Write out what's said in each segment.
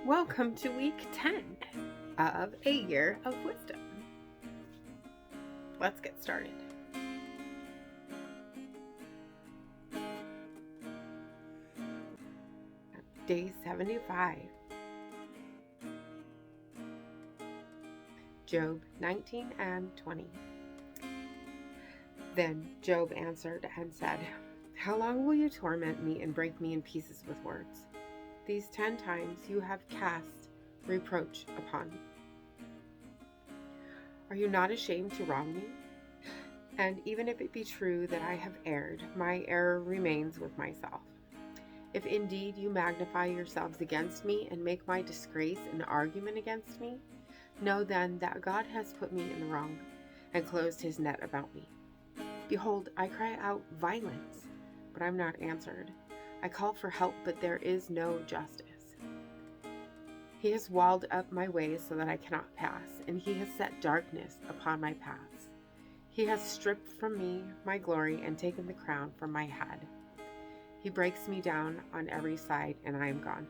Welcome to week 10 of A Year of Wisdom. Let's get started. Day 75. Job 19 and 20. Then Job answered and said, "How long will you torment me and break me in pieces with words? These 10 times you have cast reproach upon me. Are you not ashamed to wrong me? And even if it be true that I have erred, my error remains with myself. If indeed you magnify yourselves against me and make my disgrace an argument against me, know then that God has put me in the wrong and closed his net about me. Behold, I cry out violence, but I'm not answered. I call for help, but there is no justice. He has walled up my ways so that I cannot pass, and he has set darkness upon my paths. He has stripped from me my glory and taken the crown from my head. He breaks me down on every side, and I am gone.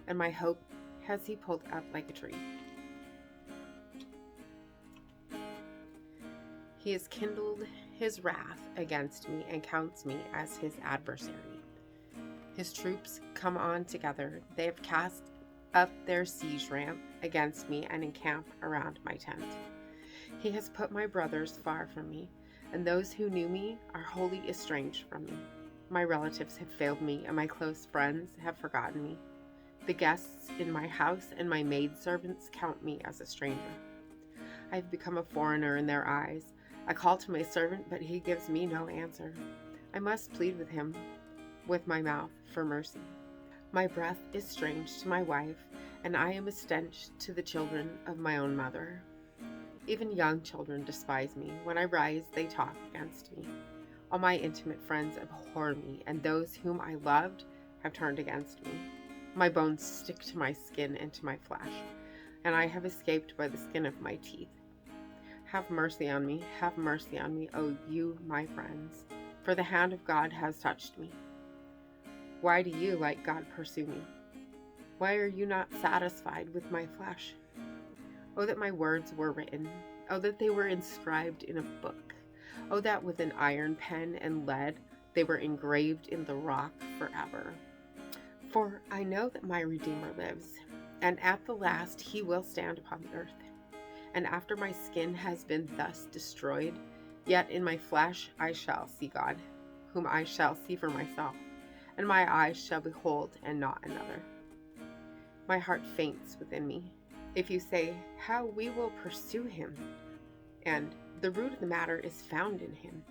And my hope has he pulled up like a tree. He has kindled his wrath against me and counts me as his adversary. His troops come on together. They have cast up their siege ramp against me and encamp around my tent. He has put my brothers far from me, and those who knew me are wholly estranged from me. My relatives have failed me, and my close friends have forgotten me. The guests in my house and my maidservants count me as a stranger. I have become a foreigner in their eyes. I call to my servant, but he gives me no answer. I must plead with him with my mouth for mercy. My breath is strange to my wife, and I am a stench to the children of my own mother. Even young children despise me. When I rise, they talk against me. All my intimate friends abhor me, and those whom I loved have turned against me. My bones stick to my skin and to my flesh, and I have escaped by the skin of my teeth. Have mercy on me, O you, my friends, for the hand of God has touched me. Why do you, like God, pursue me? Why are you not satisfied with my flesh? Oh, that my words were written. Oh, that they were inscribed in a book. Oh, that with an iron pen and lead they were engraved in the rock forever. For I know that my Redeemer lives, and at the last he will stand upon the earth. And after my skin has been thus destroyed, yet in my flesh I shall see God, whom I shall see for myself, and my eyes shall behold and not another. My heart faints within me. If you say, "How we will pursue him," and "The root of the matter is found in him,"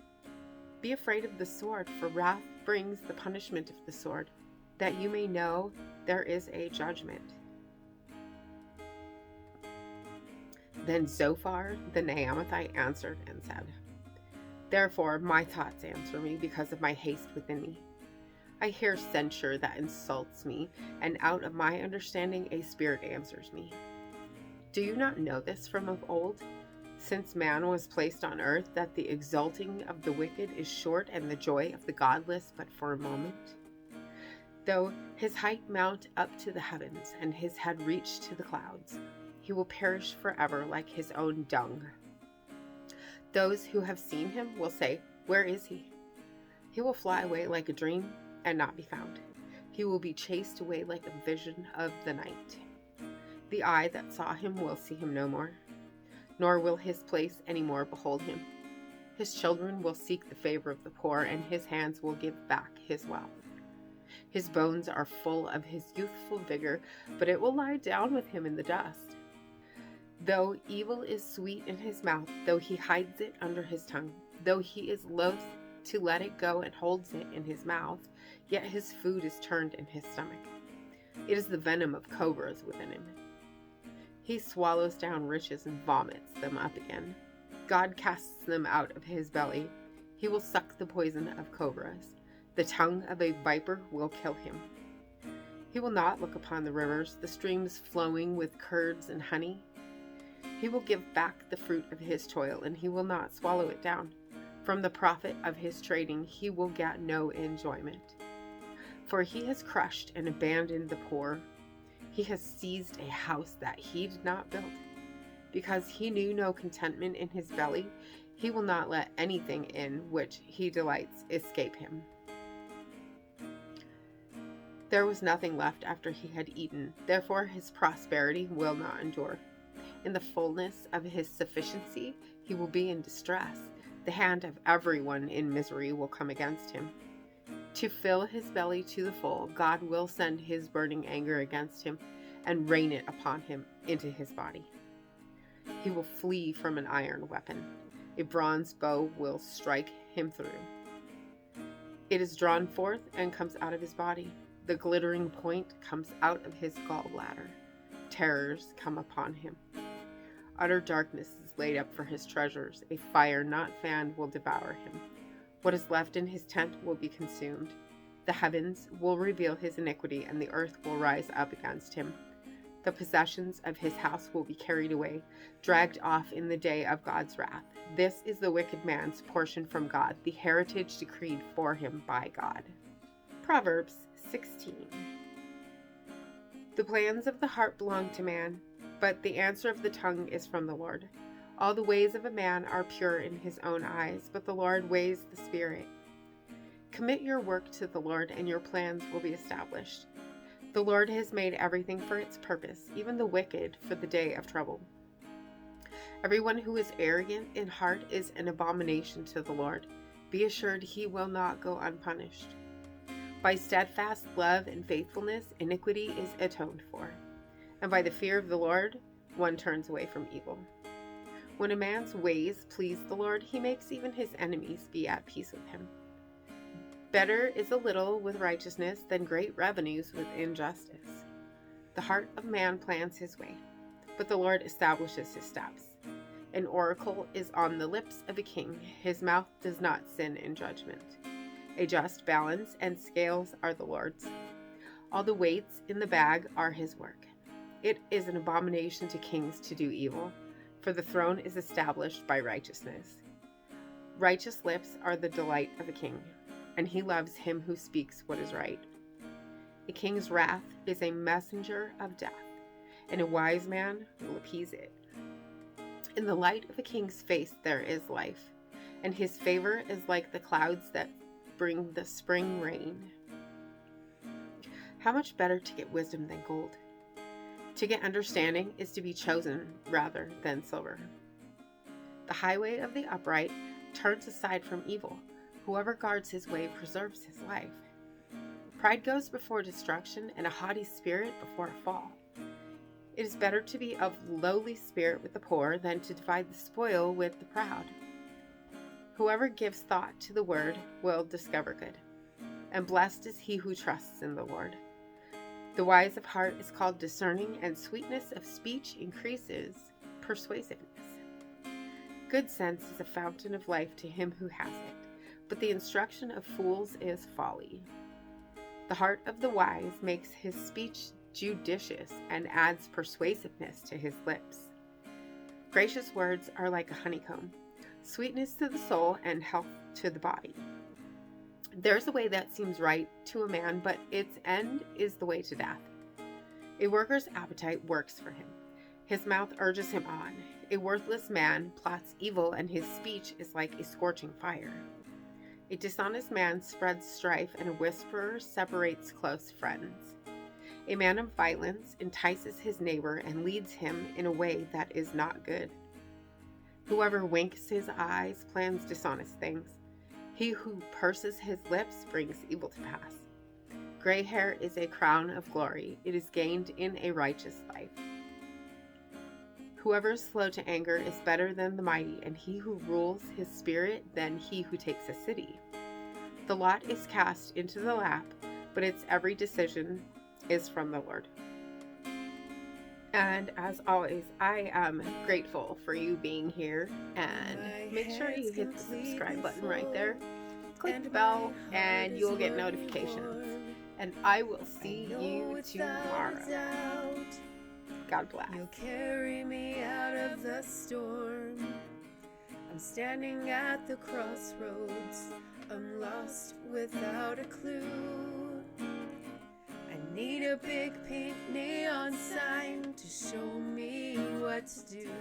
be afraid of the sword, for wrath brings the punishment of the sword, that you may know there is a judgment. Then Zophar the Naamathite answered and said, "Therefore my thoughts answer me because of my haste within me. I hear censure that insults me, and out of my understanding a spirit answers me. Do you not know this from of old, since man was placed on earth, that the exulting of the wicked is short and the joy of the godless but for a moment? Though his height mount up to the heavens and his head reach to the clouds, he will perish forever like his own dung. Those who have seen him will say, 'Where is he?' He will fly away like a dream and not be found. He will be chased away like a vision of the night. The eye that saw him will see him no more, nor will his place any more behold him. His children will seek the favor of the poor, and his hands will give back his wealth. His bones are full of his youthful vigor, but it will lie down with him in the dust. Though evil is sweet in his mouth, though he hides it under his tongue, though he is loath to let it go and holds it in his mouth, yet his food is turned in his stomach. It is the venom of cobras within him. He swallows down riches and vomits them up again. God casts them out of his belly. He will suck the poison of cobras. The tongue of a viper will kill him. He will not look upon the rivers, the streams flowing with curds and honey. He will give back the fruit of his toil, and he will not swallow it down. From the profit of his trading he will get no enjoyment. For he has crushed and abandoned the poor. He has seized a house that he did not build. Because he knew no contentment in his belly, he will not let anything in which he delights escape him. There was nothing left after he had eaten, therefore his prosperity will not endure. In the fullness of his sufficiency, he will be in distress. The hand of everyone in misery will come against him. To fill his belly to the full, God will send his burning anger against him and rain it upon him into his body. He will flee from an iron weapon. A bronze bow will strike him through. It is drawn forth and comes out of his body. The glittering point comes out of his gallbladder. Terrors come upon him. Utter darkness is laid up for his treasures. A fire not fanned will devour him. What is left in his tent will be consumed. The heavens will reveal his iniquity, and the earth will rise up against him. The possessions of his house will be carried away, dragged off in the day of God's wrath. This is the wicked man's portion from God, the heritage decreed for him by God. Proverbs 16. The plans of the heart belong to man, but the answer of the tongue is from the Lord. All the ways of a man are pure in his own eyes, but the Lord weighs the spirit. Commit your work to the Lord, and your plans will be established. The Lord has made everything for its purpose, even the wicked for the day of trouble. Everyone who is arrogant in heart is an abomination to the Lord. Be assured he will not go unpunished. By steadfast love and faithfulness, iniquity is atoned for, and by the fear of the Lord, one turns away from evil. When a man's ways please the Lord, he makes even his enemies be at peace with him. Better is a little with righteousness than great revenues with injustice. The heart of man plans his way, but the Lord establishes his steps. An oracle is on the lips of a king. His mouth does not sin in judgment. A just balance and scales are the Lord's. All the weights in the bag are his work. It is an abomination to kings to do evil, for the throne is established by righteousness. Righteous lips are the delight of a king, and he loves him who speaks what is right. A king's wrath is a messenger of death, and a wise man will appease it. In the light of a king's face there is life, and his favor is like the clouds that bring the spring rain. How much better to get wisdom than gold? To get understanding is to be chosen rather than silver. The highway of the upright turns aside from evil. Whoever guards his way preserves his life. Pride goes before destruction, and a haughty spirit before a fall. It is better to be of lowly spirit with the poor than to divide the spoil with the proud. Whoever gives thought to the word will discover good, and blessed is he who trusts in the Lord. The wise of heart is called discerning, and sweetness of speech increases persuasiveness. Good sense is a fountain of life to him who has it, but the instruction of fools is folly. The heart of the wise makes his speech judicious and adds persuasiveness to his lips. Gracious words are like a honeycomb, sweetness to the soul and health to the body. There's a way that seems right to a man, but its end is the way to death. A worker's appetite works for him. His mouth urges him on. A worthless man plots evil, and his speech is like a scorching fire. A dishonest man spreads strife, and a whisperer separates close friends. A man of violence entices his neighbor and leads him in a way that is not good. Whoever winks his eyes plans dishonest things. He who purses his lips brings evil to pass. Gray hair is a crown of glory. It is gained in a righteous life. Whoever is slow to anger is better than the mighty, and he who rules his spirit than he who takes a city. The lot is cast into the lap, but its every decision is from the Lord. And as always, I am grateful for you being here, and make sure you hit the subscribe button right there. Click the bell and you'll get notifications. And I will see you tomorrow. God bless. You'll carry me out of the storm. I'm standing at the crossroads. I'm lost without a clue. I need a big pink neon sign to show me what to do.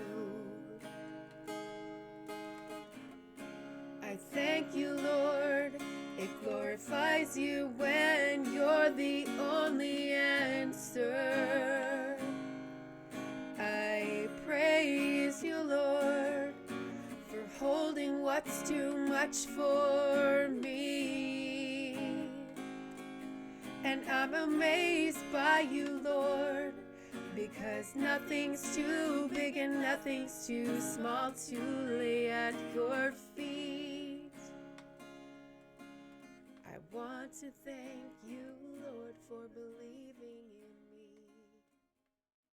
I thank you, Lord. It glorifies you when you're the only answer. I praise you, Lord, for holding what's too much for me. And I'm amazed by you, Lord, because nothing's too big and nothing's too small to lay at your feet. I want to thank you, Lord, for believing in